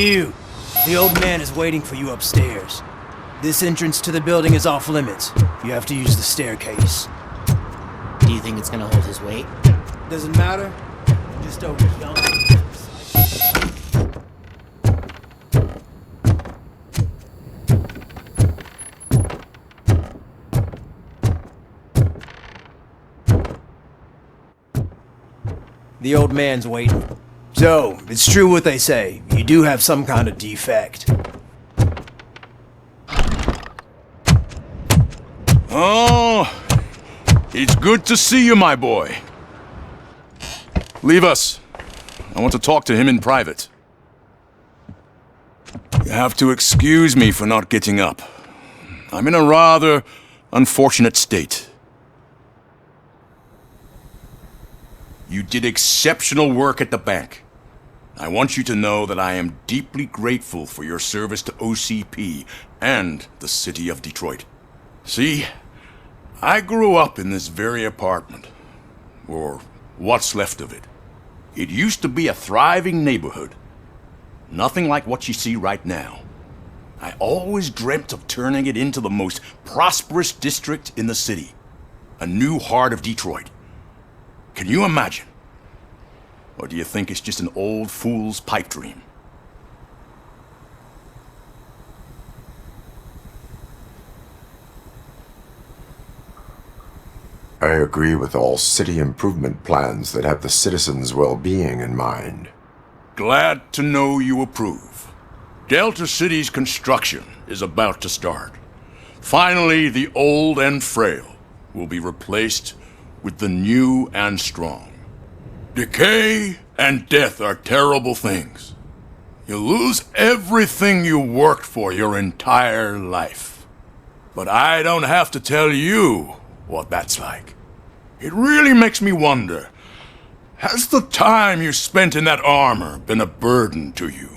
You! The old man is waiting for you upstairs. This entrance to the building is off limits. You have to use the staircase. Do you think it's gonna hold his weight? Doesn't matter. Just over yonder. The old man's waiting. So, it's true what they say. You do have some kind of defect. Oh, it's good to see you, my boy. Leave us. I want to talk to him in private. You have to excuse me for not getting up. I'm in a rather unfortunate state. You did exceptional work at the bank. I want you to know that I am deeply grateful for your service to OCP and the city of Detroit. See, I grew up in this very apartment, or what's left of it. It used to be a thriving neighborhood. Nothing like what you see right now. I always dreamt of turning it into the most prosperous district in the city. A new heart of Detroit. Can you imagine? Or do you think it's just an old fool's pipe dream? I agree with all city improvement plans that have the citizens' well-being in mind. Glad to know you approve. Delta City's construction is about to start. Finally, the old and frail will be replaced with the new and strong. Decay and death are terrible things. You lose everything you worked for your entire life. But I don't have to tell you what that's like. It really makes me wonder, has the time you spent in that armor been a burden to you?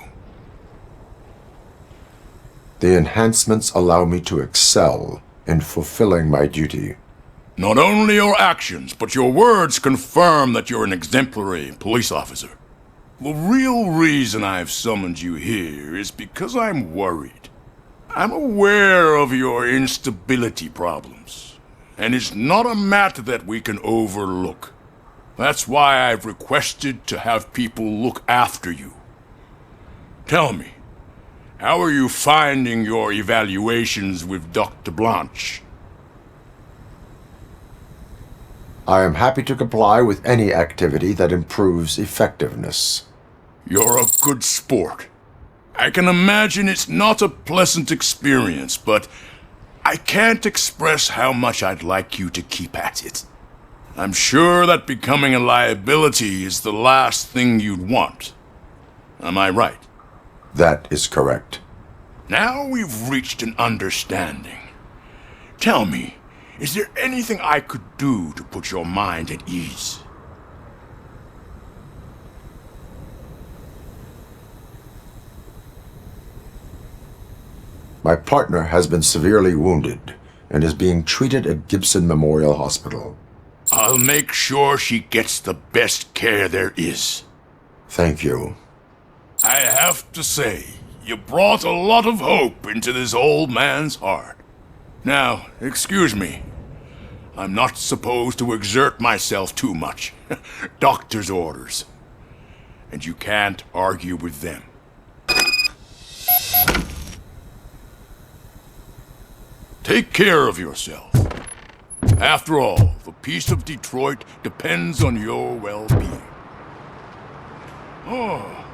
The enhancements allow me to excel in fulfilling my duty. Not only your actions, but your words confirm that you're an exemplary police officer. The real reason I've summoned you here is because I'm worried. I'm aware of your instability problems, and it's not a matter that we can overlook. That's why I've requested to have people look after you. Tell me, how are you finding your evaluations with Dr. Blanche? I am happy to comply with any activity that improves effectiveness. You're a good sport. I can imagine it's not a pleasant experience, but I can't express how much I'd like you to keep at it. I'm sure that becoming a liability is the last thing you'd want. Am I right? That is correct. Now we've reached an understanding. Tell me, is there anything I could do to put your mind at ease? My partner has been severely wounded and is being treated at Gibson Memorial Hospital. I'll make sure she gets the best care there is. Thank you. I have to say, you brought a lot of hope into this old man's heart. Now, excuse me. I'm not supposed to exert myself too much. Doctor's orders. And you can't argue with them. Take care of yourself. After all, the peace of Detroit depends on your well-being. Oh.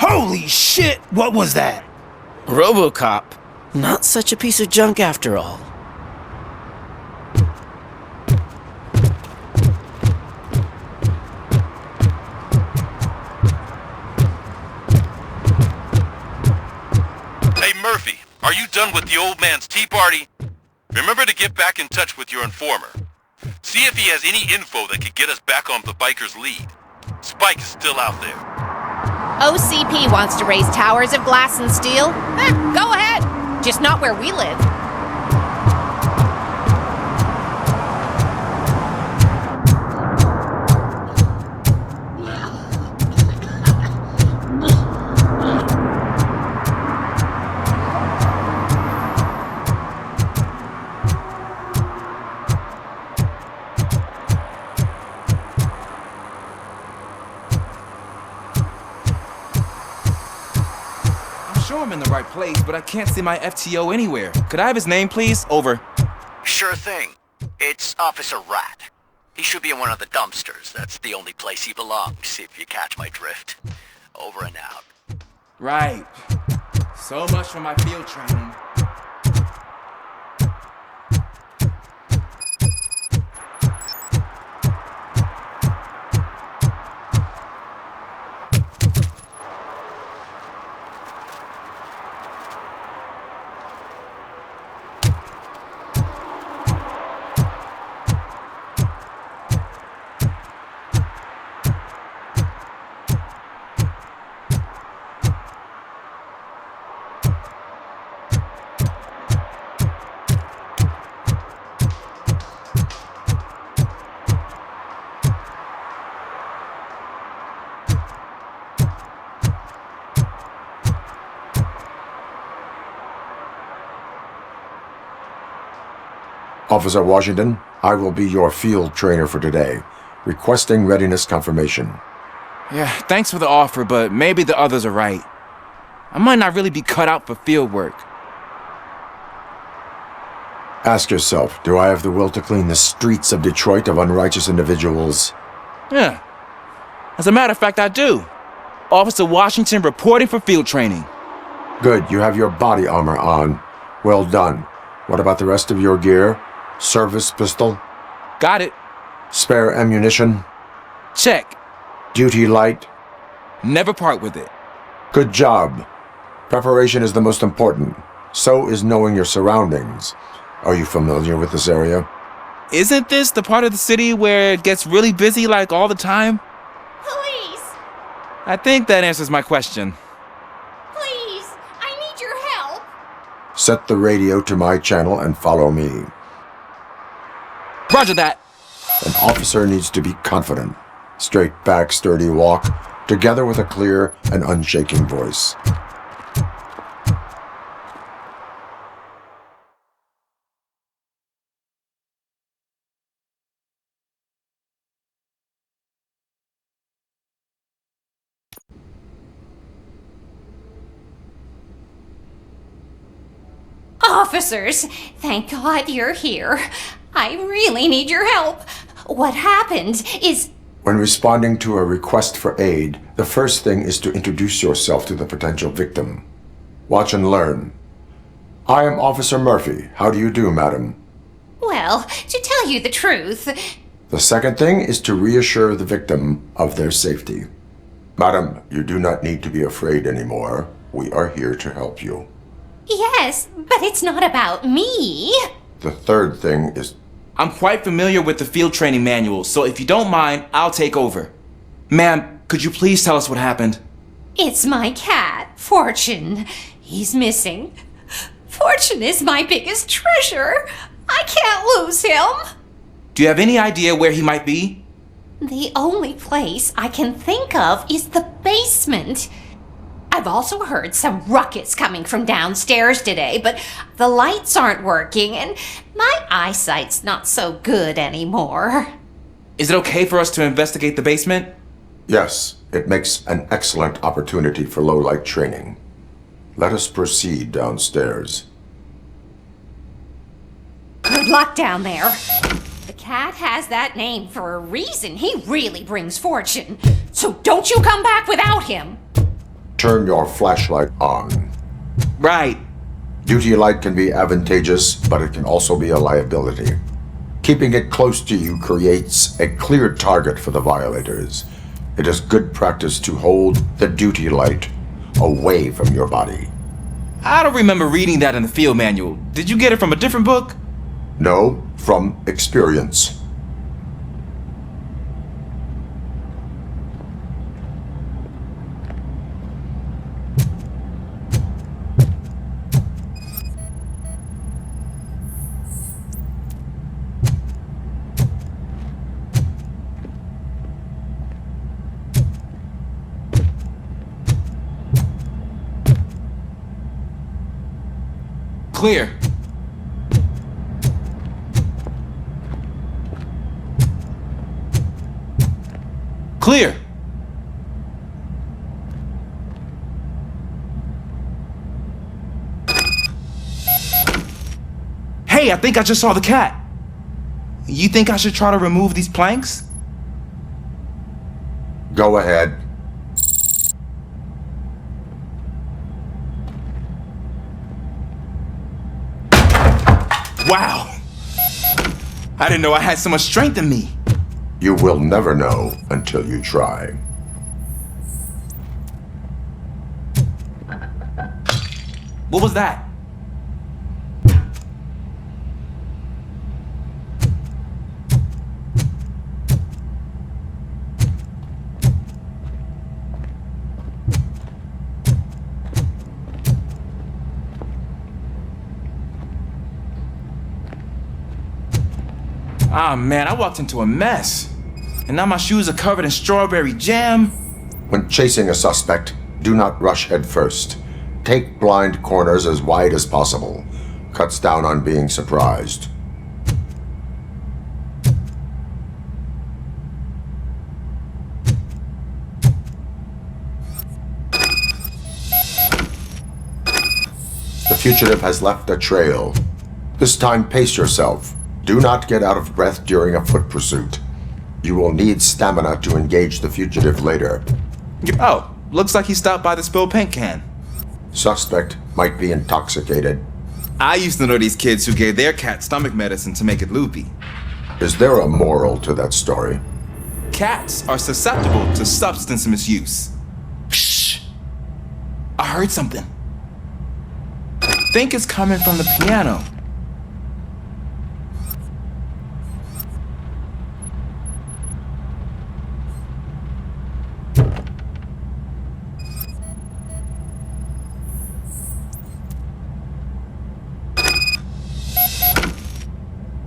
Holy shit! What was that? Robocop. Not such a piece of junk after all. Hey Murphy, are you done with the old man's tea party? Remember to get back in touch with your informer. See if he has any info that could get us back on the biker's lead. Spike is still out there. OCP wants to raise towers of glass and steel? Go ahead! Just not where we live. sure I'm in the right place, but I can't see my FTO anywhere. Could I have his name, please? Over. Sure thing. It's Officer Rat. He should be in one of the dumpsters. That's the only place he belongs, if you catch my drift. Over and out. Right. So much for my field training. Officer Washington, I will be your field trainer for today. Requesting readiness confirmation. Yeah, thanks for the offer, but maybe the others are right. I might not really be cut out for field work. Ask yourself, do I have the will to clean the streets of Detroit of unrighteous individuals? Yeah. As a matter of fact, I do. Officer Washington reporting for field training. Good, you have your body armor on. Well done. What about the rest of your gear? Service pistol? Got it. Spare ammunition? Check. Duty light? Never part with it. Good job. Preparation is the most important. So is knowing your surroundings. Are you familiar with this area? Isn't this the part of the city where it gets really busy like all the time? Police! I think that answers my question. Please! I need your help! Set the radio to my channel and follow me. Roger that. An officer needs to be confident. Straight back, sturdy walk, together with a clear and unshaking voice. Officers, thank God you're here. I really need your help. What happened is... When responding to a request for aid, the first thing is to introduce yourself to the potential victim. Watch and learn. I am Officer Murphy. How do you do, madam? Well, to tell you the truth... The second thing is to reassure the victim of their safety. Madam, you do not need to be afraid anymore. We are here to help you. Yes, but it's not about me. The third thing is... I'm quite familiar with the field training manual, so if you don't mind, I'll take over. Ma'am, could you please tell us what happened? It's my cat, Fortune. He's missing. Fortune is my biggest treasure. I can't lose him. Do you have any idea where he might be? The only place I can think of is the basement. I've also heard some ruckus coming from downstairs today, but the lights aren't working and my eyesight's not so good anymore. Is it okay for us to investigate the basement? Yes, it makes an excellent opportunity for low-light training. Let us proceed downstairs. Good luck down there. The cat has that name for a reason. He really brings fortune. So don't you come back without him. Turn your flashlight on. Right. Duty light can be advantageous, but it can also be a liability. Keeping it close to you creates a clear target for the violators. It is good practice to hold the duty light away from your body. I don't remember reading that in the field manual. Did you get it from a different book? No, from experience. Clear. Clear. Hey, I think I just saw the cat. You think I should try to remove these planks? Go ahead. Wow. I didn't know I had so much strength in me. You will never know until you try. What was that? Ah, man, I walked into a mess. And now my shoes are covered in strawberry jam. When chasing a suspect, do not rush head first. Take blind corners as wide as possible. Cuts down on being surprised. The fugitive has left a trail. This time, pace yourself. Do not get out of breath during a foot pursuit. You will need stamina to engage the fugitive later. Oh, looks like he stopped by the spilled paint can. Suspect might be intoxicated. I used to know these kids who gave their cat stomach medicine to make it loopy. Is there a moral to that story? Cats are susceptible to substance misuse. Shh! I heard something. I think it's coming from the piano.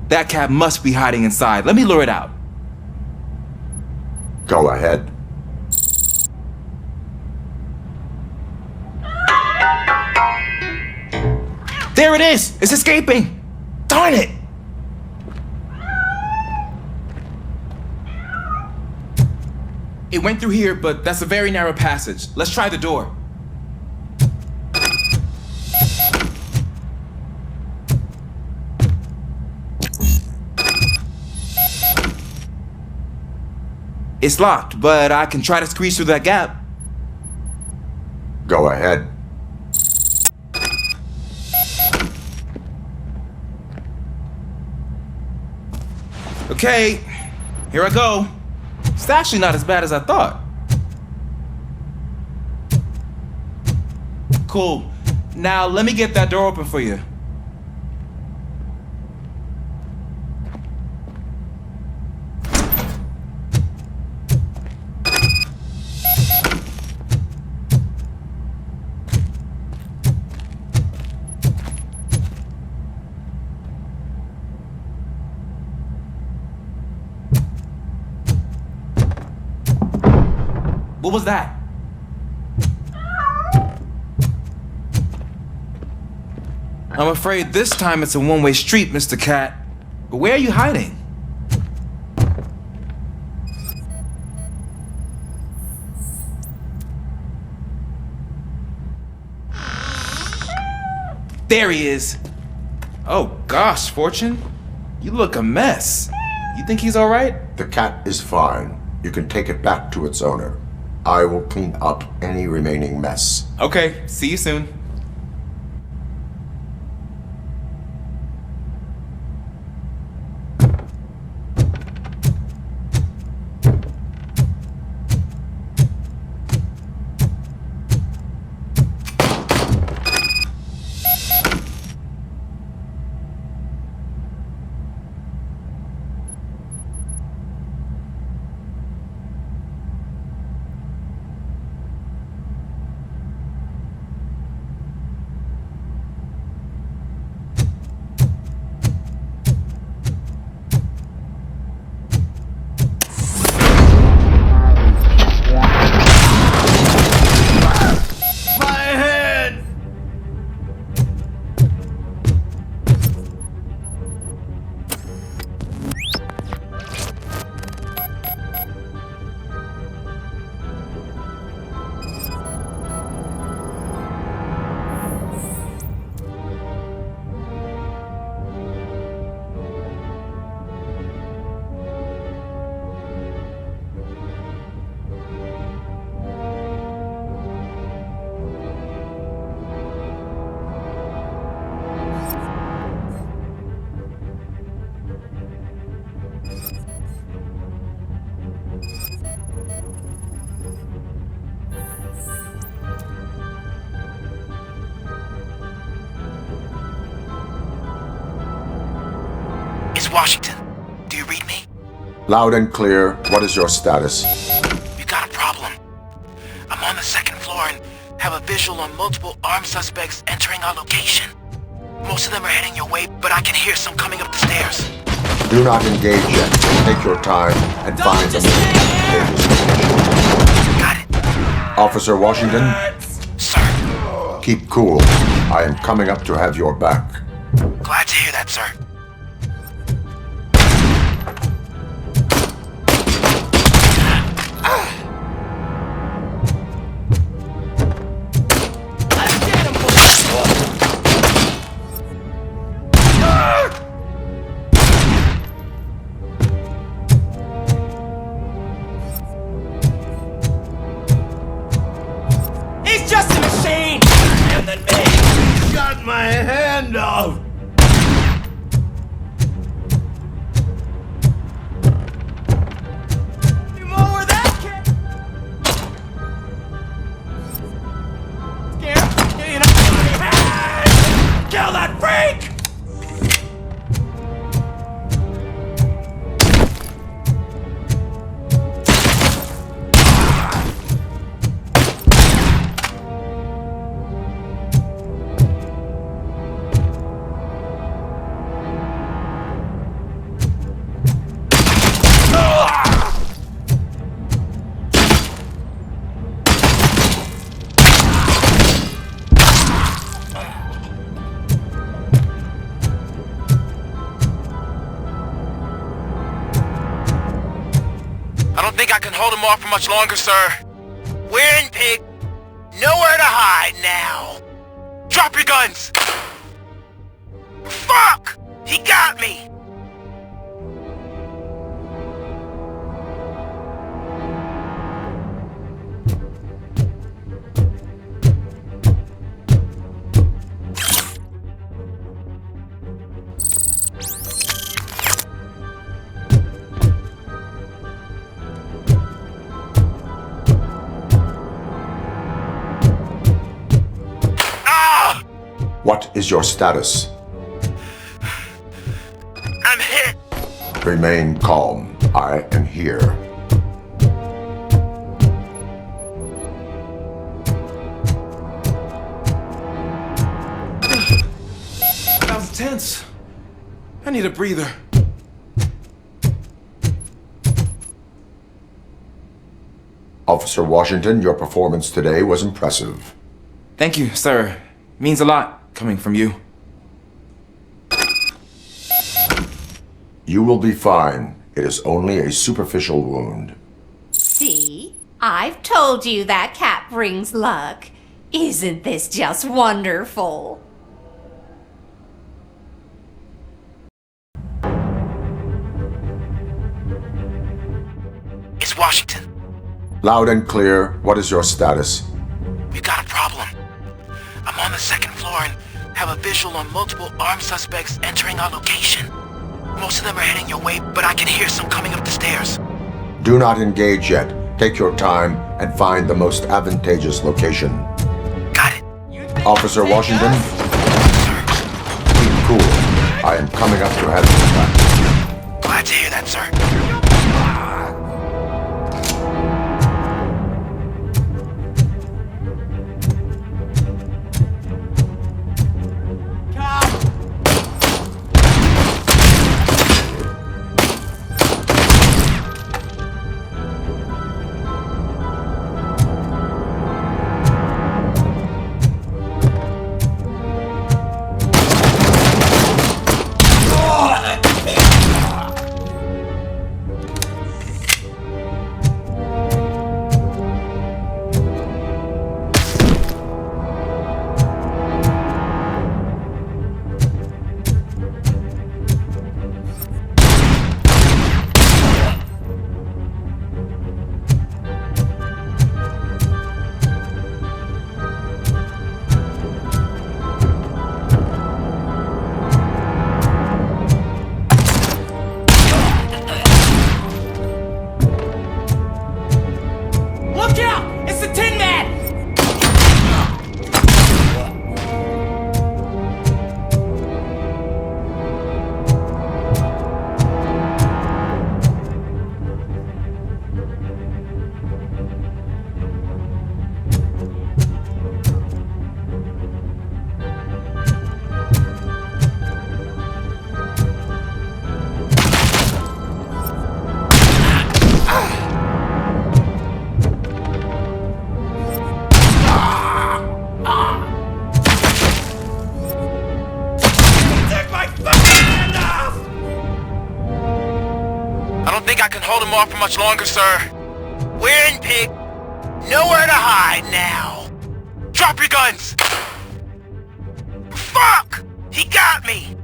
That cat must be hiding inside. Let me lure it out. Go ahead. There it is! It's escaping! Darn it! It went through here, but that's a very narrow passage. Let's try the door. It's locked, but I can try to squeeze through that gap. Go ahead. Okay, here I go. It's actually not as bad as I thought. Cool. Now let me get that door open for you. What was that? I'm afraid this time it's a one-way street, Mr. Cat. But where are you hiding? There he is. Oh gosh, Fortune. You look a mess. You think he's all right? The cat is fine. You can take it back to its owner. I will clean up any remaining mess. Okay, see you soon. Washington. Do you read me? Loud and clear. What is your status? We got a problem. I'm on the second floor and have a visual on multiple armed suspects entering our location. Most of them are heading your way, but I can hear some coming up the stairs. Do not engage yet. Take your time and find the most. Got it. Officer Washington, Sir. keep cool. I am coming up to have your back. Glad to hear that, sir. He's just a machine! And then me! Got my hand off! You mower that kid! Scared? Getting up to my hand! Kill that freak! I don't think I can hold him off for much longer, sir. We're in, pig. Nowhere to hide now. Drop your guns! Fuck! He got me! What is your status? I'm hit! Remain calm. I am here. That was tense. I need a breather. Officer Washington, your performance today was impressive. Thank you, sir. Means a lot coming from you. You will be fine. It is only a superficial wound. See? I've told you that cat brings luck. Isn't this just wonderful? It's Washington. Loud and clear. What is your status? We've got a problem. I'm on the second floor and have a visual on multiple armed suspects entering our location. Most of them are heading your way, but I can hear some coming up the stairs. Do not engage yet. Take your time and find the most advantageous location. Got it. Officer Washington, keep cool. I am coming up to have your back. Glad to hear that, sir. hold him off for much longer, sir. We're in, pig. Nowhere to hide now. Drop your guns! Fuck! He got me!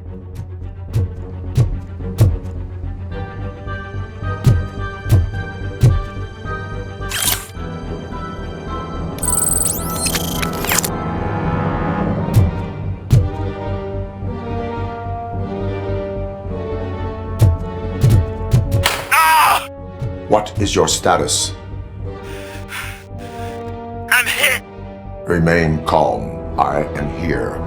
What is your status? I'm hit! Remain calm. I am here.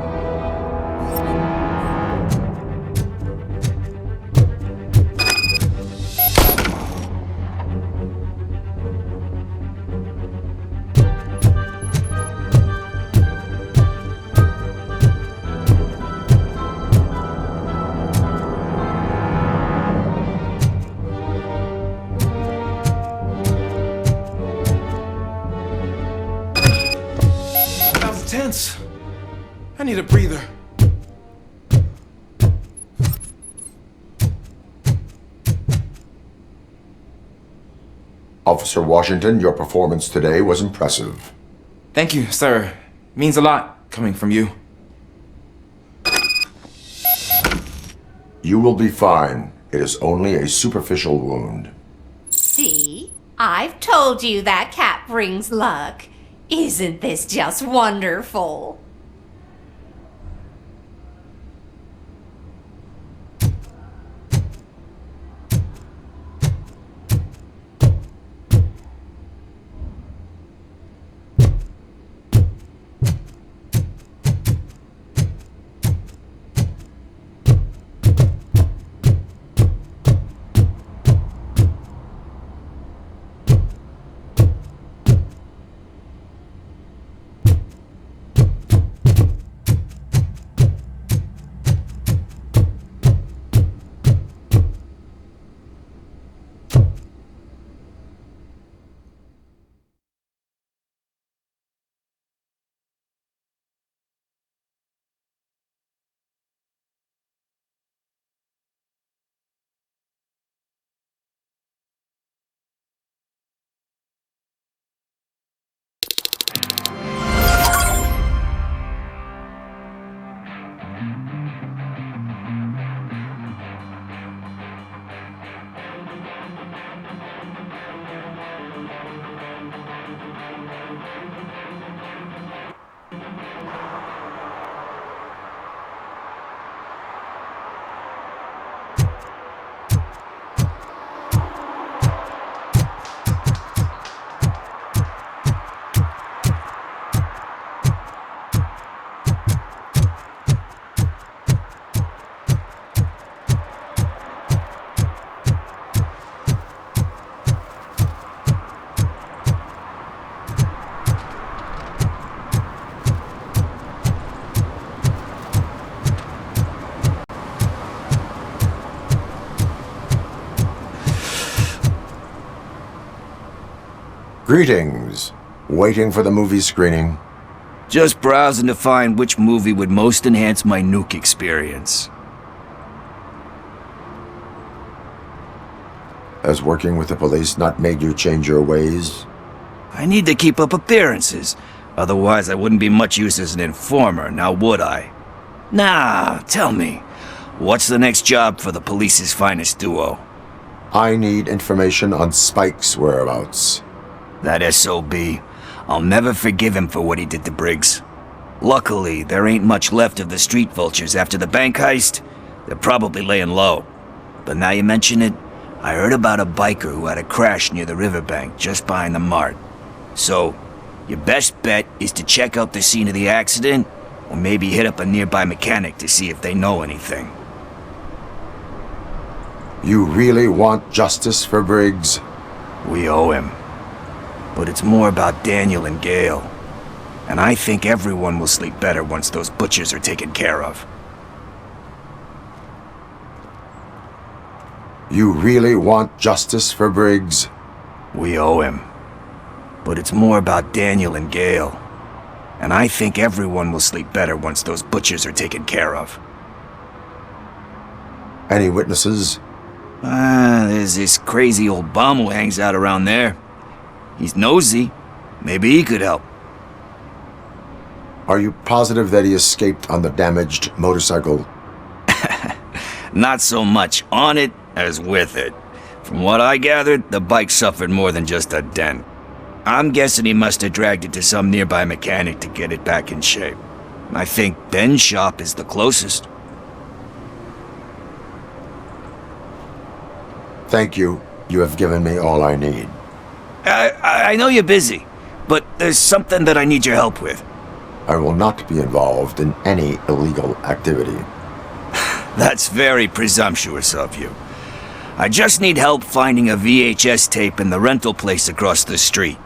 Tense. I need a breather. Officer Washington, your performance today was impressive. Thank you, sir. Means a lot coming from you. You will be fine. It is only a superficial wound. See? I've told you that cat brings luck. Isn't this just wonderful? Greetings. Waiting for the movie screening? Just browsing to find which movie would most enhance my nuke experience. Has working with the police not made you change your ways? I need to keep up appearances. Otherwise, I wouldn't be much use as an informer, now would I? Nah, tell me, what's the next job for the police's finest duo? I need information on Spike's whereabouts. That SOB. I'll never forgive him for what he did to Briggs. Luckily, there ain't much left of the street vultures after the bank heist. They're probably laying low. But now you mention it, I heard about a biker who had a crash near the riverbank just behind the mart. So, your best bet is to check out the scene of the accident, or maybe hit up a nearby mechanic to see if they know anything. You really want justice for Briggs? We owe him. But it's more about Daniel and Gale. And I think everyone will sleep better once those butchers are taken care of. You really want justice for Briggs? We owe him. But it's more about Daniel and Gale. And I think everyone will sleep better once those butchers are taken care of. Any witnesses? There's this crazy old bum who hangs out around there. He's nosy. Maybe he could help. Are you positive that he escaped on the damaged motorcycle? Not so much on it as with it. From what I gathered, the bike suffered more than just a dent. I'm guessing he must have dragged it to some nearby mechanic to get it back in shape. I think Ben's shop is the closest. Thank you. You have given me all I need. I know you're busy, but there's something that I need your help with. I will not be involved in any illegal activity. That's very presumptuous of you. I just need help finding a VHS tape in the rental place across the street.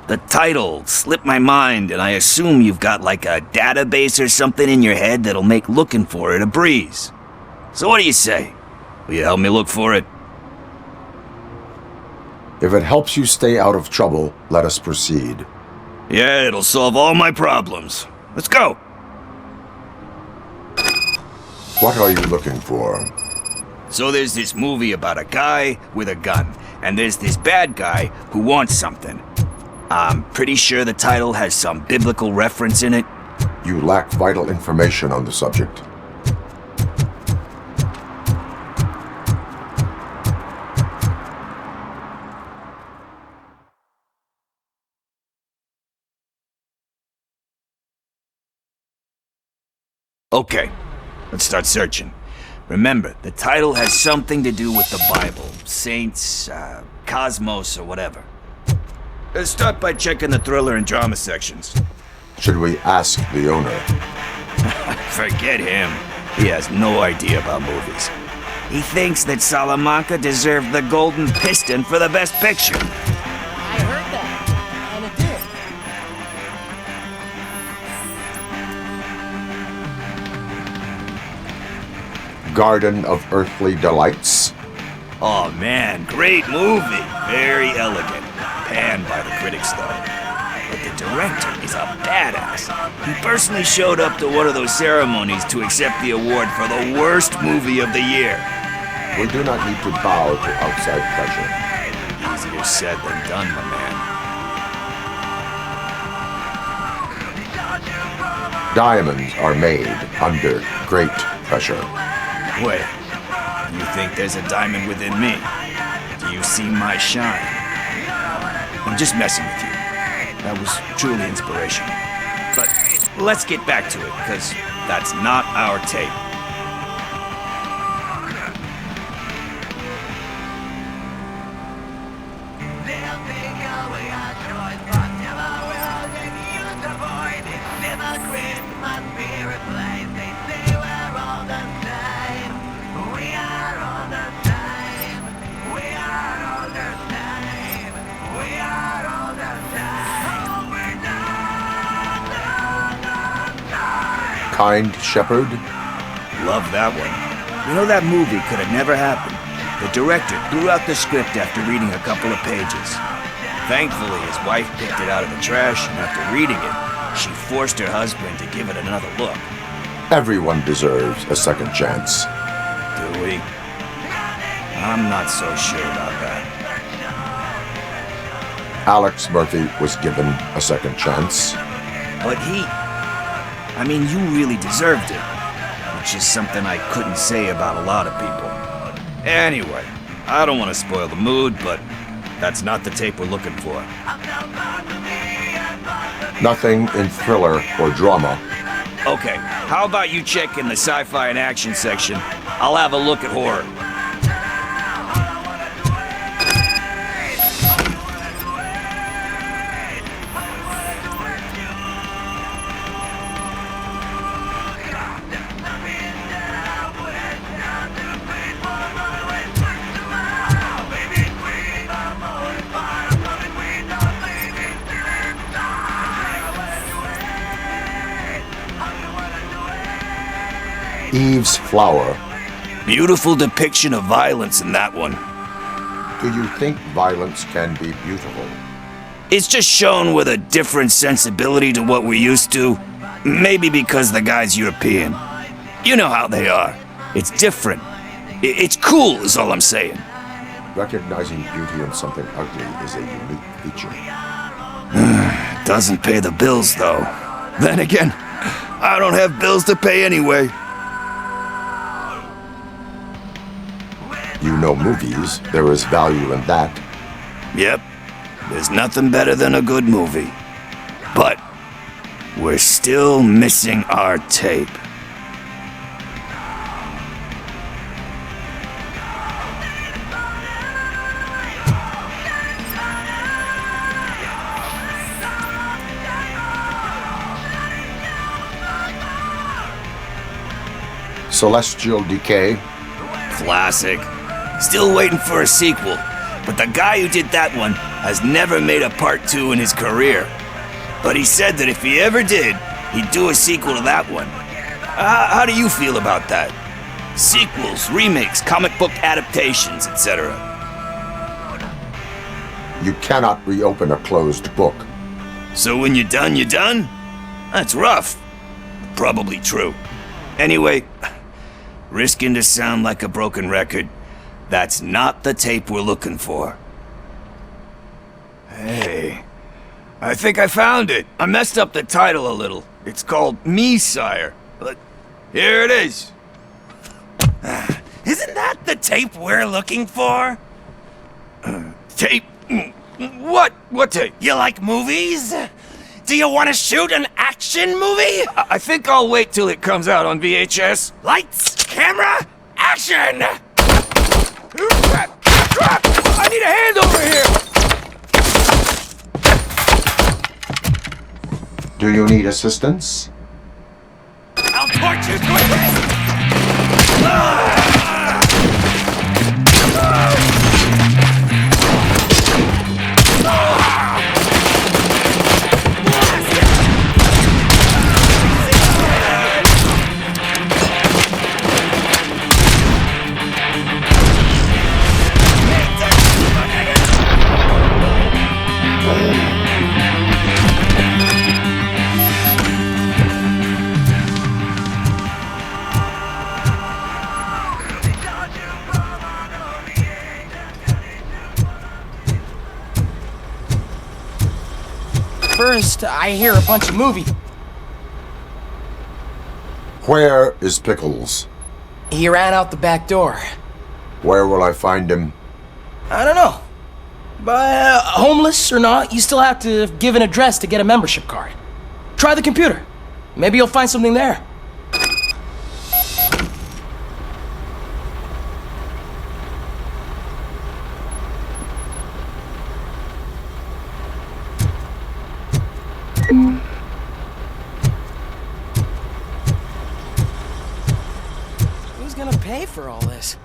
The title slipped my mind, and I assume you've got like a database or something in your head that'll make looking for it a breeze. So what do you say? Will you help me look for it? If it helps you stay out of trouble, let us proceed. Yeah, it'll solve all my problems. Let's go! What are you looking for? So there's this movie about a guy with a gun, and there's this bad guy who wants something. I'm pretty sure the title has some biblical reference in it. You lack vital information on the subject. Okay, let's start searching. Remember, the title has something to do with the Bible, saints, cosmos, or whatever. Let's start by checking the thriller and drama sections. Should we ask the owner? Forget him. He has no idea about movies. He thinks that Salamanca deserved the Golden Piston for the Best Picture. I heard that, and it did. Garden of Earthly Delights? Oh man, great movie. Very elegant. Panned by the critics though. But the director is a badass. He personally showed up to one of those ceremonies to accept the award for the worst movie of the year. We do not need to bow to outside pressure. Easier said than done, my man. Diamonds are made under great pressure. Wait, you think there's a diamond within me? Do you see my shine? I'm just messing with you. That was truly inspirational. But let's get back to it, because that's not our tape. Kind Shepherd? Love that one. You know, that movie could have never happened. The director threw out the script after reading a couple of pages. Thankfully, his wife picked it out of the trash, and after reading it, she forced her husband to give it another look. Everyone deserves a second chance. Do we? I'm not so sure about that. Alex Murphy was given a second chance. But I mean, you really deserved it. Which is something I couldn't say about a lot of people. Anyway, I don't want to spoil the mood, but that's not the tape we're looking for. Nothing in thriller or drama. Okay, how about you check in the sci-fi and action section? I'll have a look at horror. Eve's Flower. Beautiful depiction of violence in that one. Do you think violence can be beautiful? It's just shown with a different sensibility to what we're used to. Maybe because the guy's European. You know how they are. It's different. It's cool, is all I'm saying. Recognizing beauty in something ugly is a unique feature. Doesn't pay the bills, though. Then again, I don't have bills to pay anyway. You know movies, there is value in that. Yep, there's nothing better than a good movie. But we're still missing our tape. Celestial Decay. Classic. Still waiting for a sequel, but the guy who did that one has never made a part 2 in his career. But he said that if he ever did, he'd do a sequel to that one. How do you feel about that? Sequels, remakes, comic book adaptations, etc. You cannot reopen a closed book. So when you're done, you're done? That's rough. Probably true. Anyway, risking to sound like a broken record, that's not the tape we're looking for. Hey, I think I found it. I messed up the title a little. It's called Me, Sire. But here it is. Isn't that the tape we're looking for? Tape? What? What tape? You like movies? Do you want to shoot an action movie? I think I'll wait till it comes out on VHS. Lights, camera, action! Crap! I need a hand over here! Do you need assistance? I'll torch you to a crisp! First, I hear a bunch of movie. Where is Pickles? He ran out the back door. Where will I find him? I don't know. But homeless or not, you still have to give an address to get a membership card. Try the computer. Maybe you'll find something there. Who's gonna pay for all this?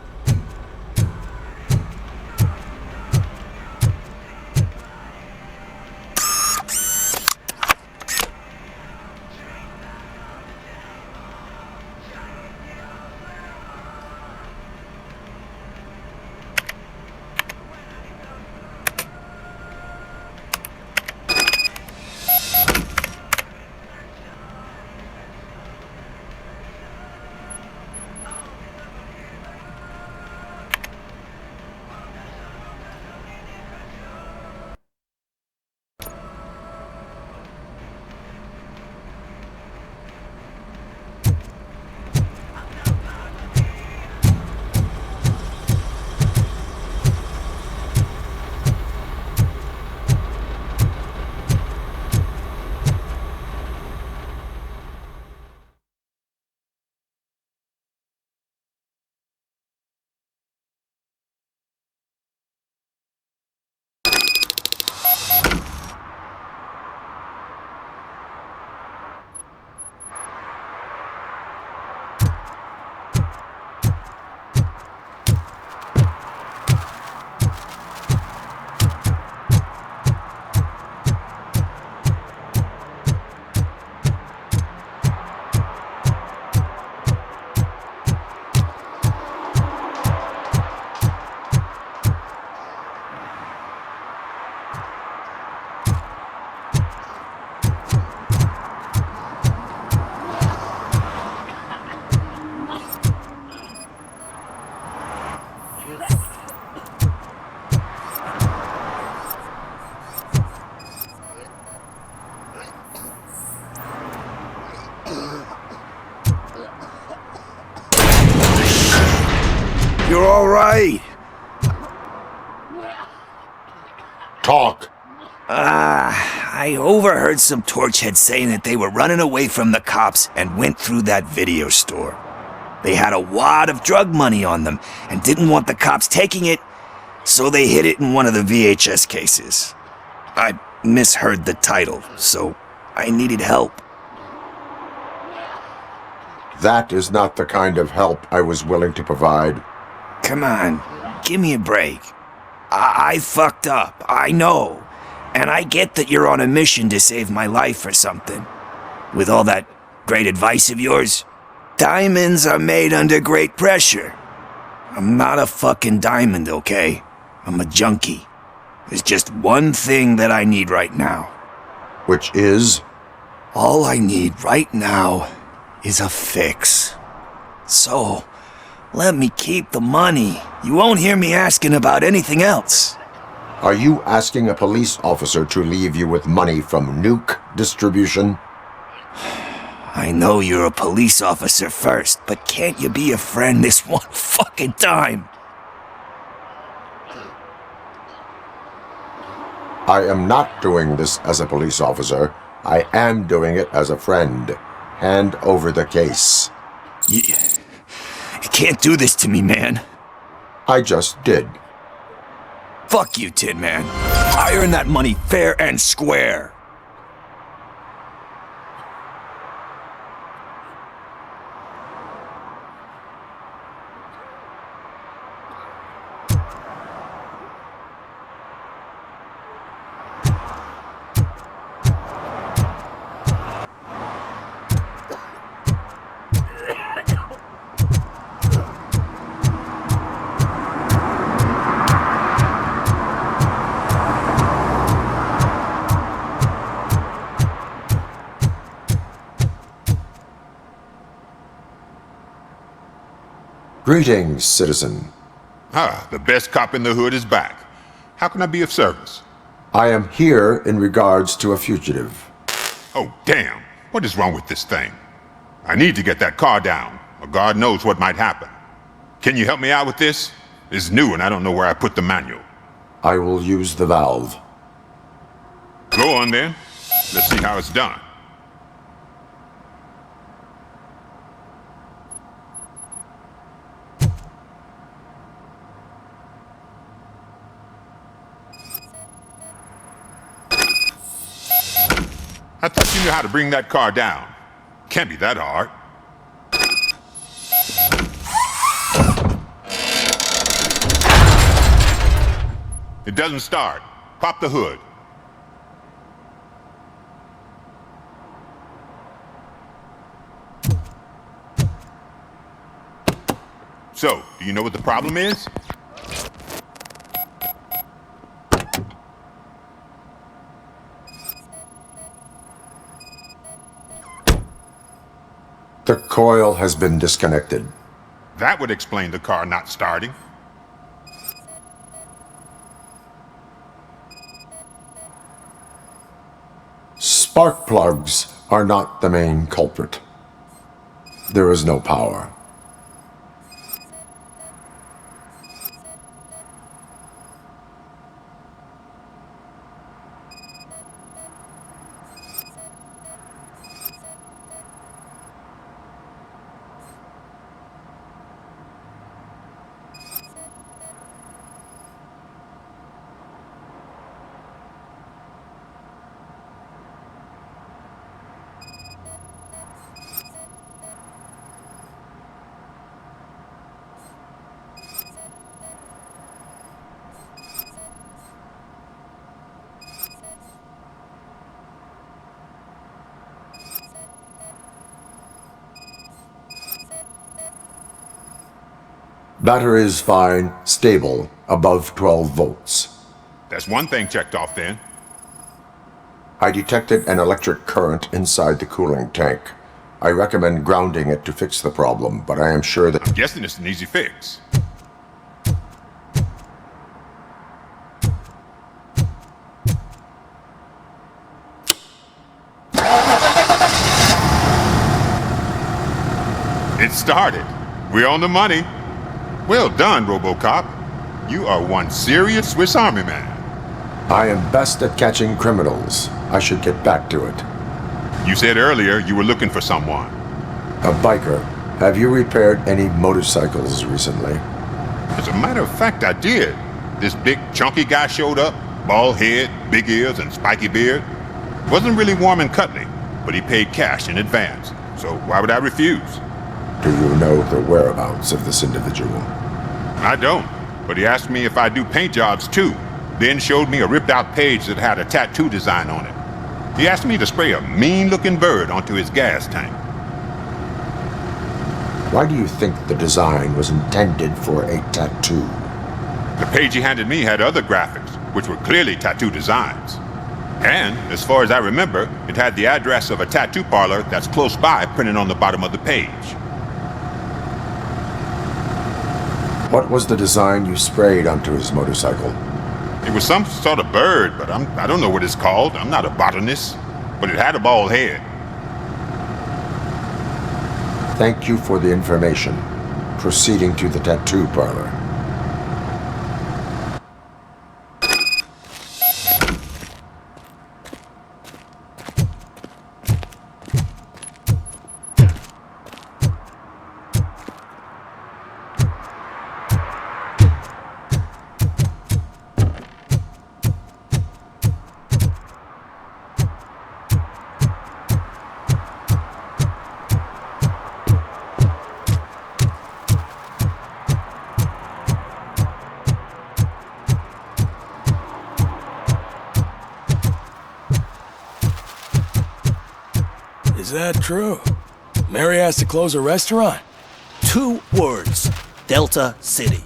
You're all right. Talk. I overheard some torchheads saying that they were running away from the cops and went through that video store. They had a wad of drug money on them and didn't want the cops taking it, so they hid it in one of the VHS cases. I misheard the title, so I needed help. That is not the kind of help I was willing to provide. Come on, give me a break. I fucked up, I know. And I get that you're on a mission to save my life or something. With all that great advice of yours, diamonds are made under great pressure. I'm not a fucking diamond, okay? I'm a junkie. There's just one thing that I need right now. Which is? All I need right now is a fix. So, let me keep the money. You won't hear me asking about anything else. Are you asking a police officer to leave you with money from nuke distribution? I know you're a police officer first, but can't you be a friend this one fucking time? I am not doing this as a police officer. I am doing it as a friend. Hand over the case. You can't do this to me, man. I just did. Fuck you, Tin Man. I earned that money fair and square. Greetings, citizen. Ah, the best cop in the hood is back. How can I be of service? I am here in regards to a fugitive. Oh, damn. What is wrong with this thing? I need to get that car down, or God knows what might happen. Can you help me out with this? It's new and I don't know where I put the manual. I will use the valve. Go on then. Let's see how it's done. I thought you knew how to bring that car down. Can't be that hard. It doesn't start. Pop the hood. So, do you know what the problem is? The coil has been disconnected. That would explain the car not starting. Spark plugs are not the main culprit. There is no power. Battery is fine, stable, above 12 volts. That's one thing checked off then. I detected an electric current inside the cooling tank. I recommend grounding it to fix the problem, but I am sure that... I'm guessing it's an easy fix. It started. We're on the money. Well done, Robocop. You are one serious Swiss Army man. I am best at catching criminals. I should get back to it. You said earlier you were looking for someone. A biker. Have you repaired any motorcycles recently? As a matter of fact, I did. This big, chunky guy showed up. Bald head, big ears, and spiky beard. Wasn't really warm and cuddly, but he paid cash in advance. So why would I refuse? Do you know the whereabouts of this individual? I don't, but he asked me if I do paint jobs too. Then showed me a ripped out page that had a tattoo design on it. He asked me to spray a mean-looking bird onto his gas tank. Why do you think the design was intended for a tattoo? The page he handed me had other graphics, which were clearly tattoo designs. And, as far as I remember, it had the address of a tattoo parlor that's close by printed on the bottom of the page. What was the design you sprayed onto his motorcycle? It was some sort of bird, but I don't know what it's called. I'm not a botanist. But it had a bald head. Thank you for the information. Proceeding to the tattoo parlor. Is that true? Mary has to close a restaurant? 2 words. Delta City.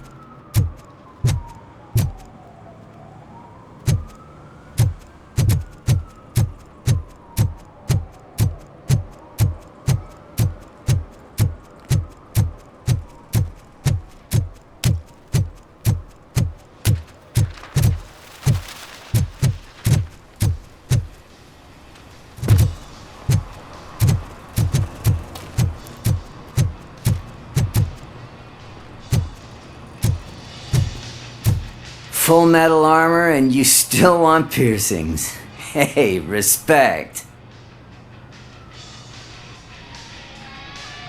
Full metal armor and you still want piercings. Hey, respect.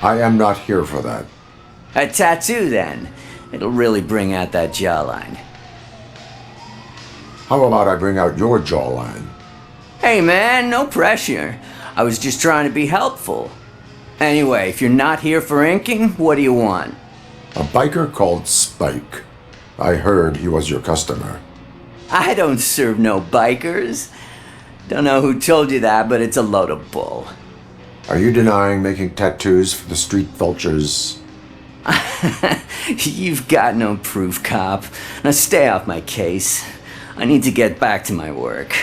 I am not here for that. A tattoo then. It'll really bring out that jawline. How about I bring out your jawline? Hey man, no pressure. I was just trying to be helpful. Anyway, if you're not here for inking, what do you want? A biker called Spike. I heard he was your customer. I don't serve no bikers. Don't know who told you that, but it's a load of bull. Are you denying making tattoos for the street vultures? You've got no proof, cop. Now stay off my case. I need to get back to my work.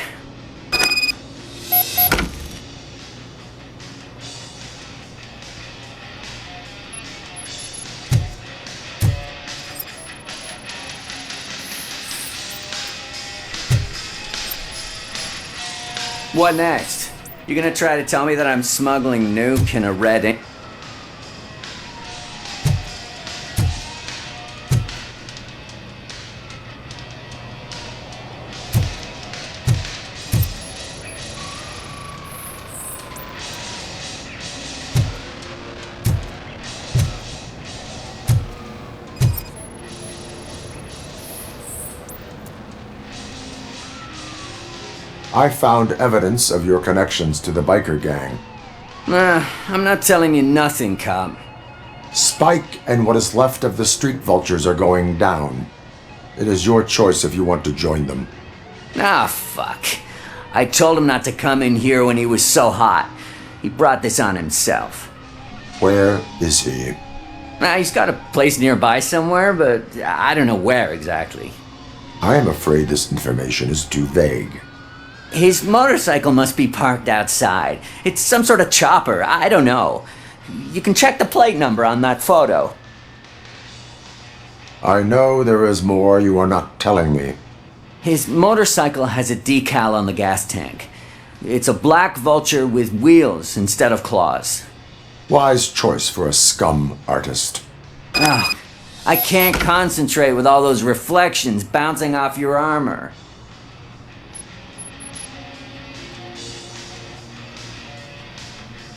What next? You gonna try to tell me that I'm smuggling nuke in a red ink? I found evidence of your connections to the biker gang. I'm not telling you nothing, cop. Spike and what is left of the street vultures are going down. It is your choice if you want to join them. Ah, fuck. I told him not to come in here when he was so hot. He brought this on himself. Where is he? He's got a place nearby somewhere, but I don't know where exactly. I am afraid this information is too vague. His motorcycle must be parked outside. It's some sort of chopper. I don't know. You can check the plate number on that photo. I know there is more you are not telling me. His motorcycle has a decal on the gas tank. It's a black vulture with wheels instead of claws. Wise choice for a scum artist. Ah, I can't concentrate with all those reflections bouncing off your armor.